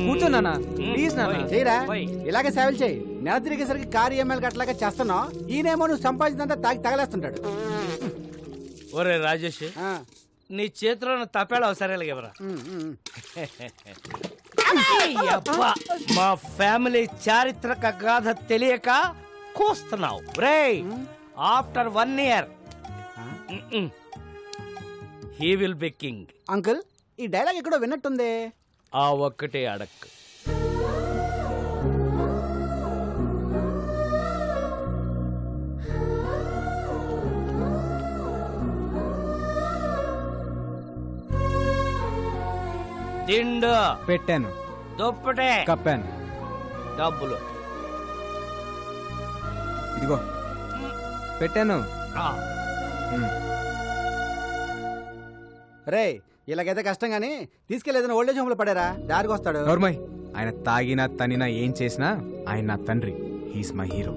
కూర్చో నాన్న ప్లీజ్ నాన్న. చేయరా ఇలాగే సేవలు చేయి. నెల తిరిగేసరికి కారు ఈఎంఐలు గట్లాగా చేస్తున్నావు. ఈయనేమో నువ్వు సంపాదించినంతా తాగి తగలేస్తుంటాడు. ఒరే రాజేష్, నీ చేతిలో తపేళ అవసరాలు ఎవరా? అబ్బా, మా ఫ్యామిలీ చారిత్రక గాథ తెలియక కూస్తున్నావు రే. After 1 year he will be king. Uncle, ఈ డైలాగ్ ఎక్కడో విన్నట్టుంది. ఆ ఒక్కటే అడక్. తిండు పెట్టాను, దుప్పటే కప్పాను, డబ్బులు ఇదిగో పెట్టాను. రే ఇలాగైతే కష్టం గానీ తీసుకెళ్లి ఓల్డేజ్ హోమ్ లో పడారా, దారికి వస్తాడు. నోర్మయ్, ఆయన తాగినా తనినా ఏం చేసినా ఆయన నా తండ్రి. He's my hero.